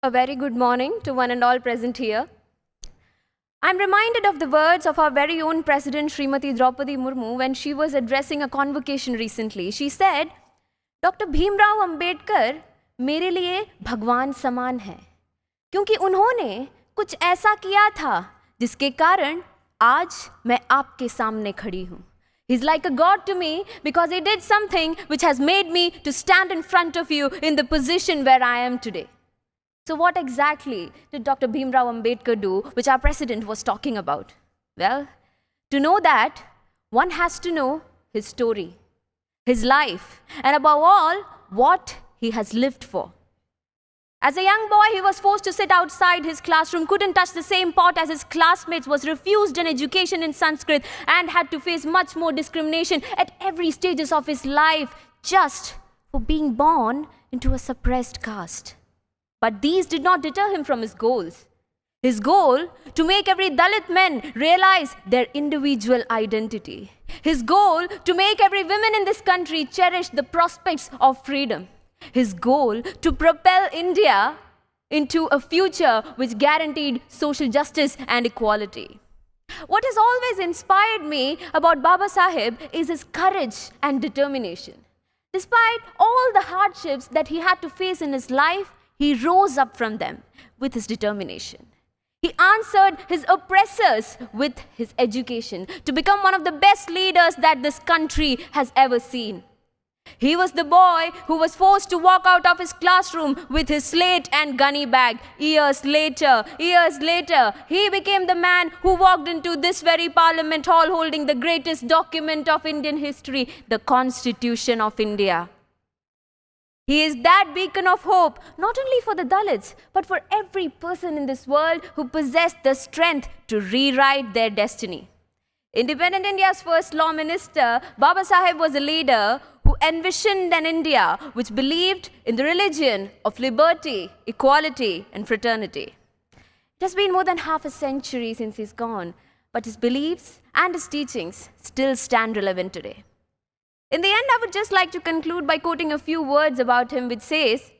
A very good morning to one and all present here. I'm reminded of the words of our very own President Srimati Draupadi Murmu when she was addressing a convocation recently. She said, Dr. Bhimrao Ambedkar मेरे लिए भगवान समान है क्योंकि उन्होंने कुछ ऐसा किया था जिसके कारण आज मैं आपके सामने खड़ी हूँ. He's like a god to me because he did something which has made me to stand in front of you in the position where I am today. So what exactly did Dr. Bhimrao Ambedkar do, which our president was talking about? Well, to know that, one has to know his story, his life, and above all, what he has lived for. As a young boy, he was forced to sit outside his classroom, couldn't touch the same pot as his classmates, was refused an education in Sanskrit, and had to face much more discrimination at every stages of his life just for being born into a suppressed caste. But these did not deter him from his goals. His goal to make every Dalit man realize their individual identity. His goal to make every woman in this country cherish the prospects of freedom. His goal to propel India into a future which guaranteed social justice and equality. What has always inspired me about Baba Saheb is his courage and determination. Despite all the hardships that he had to face in his life, he rose up from them with his determination. He answered his oppressors with his education to become one of the best leaders that this country has ever seen. He was the boy who was forced to walk out of his classroom with his slate and gunny bag. Years later, he became the man who walked into this very parliament hall holding the greatest document of Indian history, the Constitution of India. He is that beacon of hope, not only for the Dalits, but for every person in this world who possessed the strength to rewrite their destiny. Independent India's first law minister, Baba Saheb was a leader who envisioned an India which believed in the religion of liberty, equality, and fraternity. It has been more than half a century since he's gone, but his beliefs and his teachings still stand relevant today. In the end, I would just like to conclude by quoting a few words about him, which says,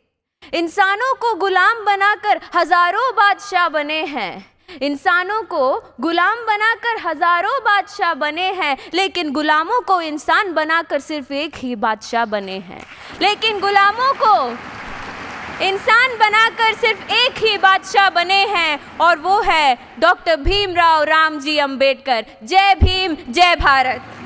इंसानों को गुलाम बनाकर हजारों बादशाह बने हैं. इंसानों को गुलाम बनाकर हजारों बादशाह बने हैं, लेकिन गुलामों को इंसान बनाकर सिर्फ एक ही बादशाह बने हैं. लेकिन गुलामों को इंसान बनाकर सिर्फ एक ही बादशाह बने हैं, और वो है डॉक्टर भीमराव रामजी अंबेडकर. जय भीम, जय भारत.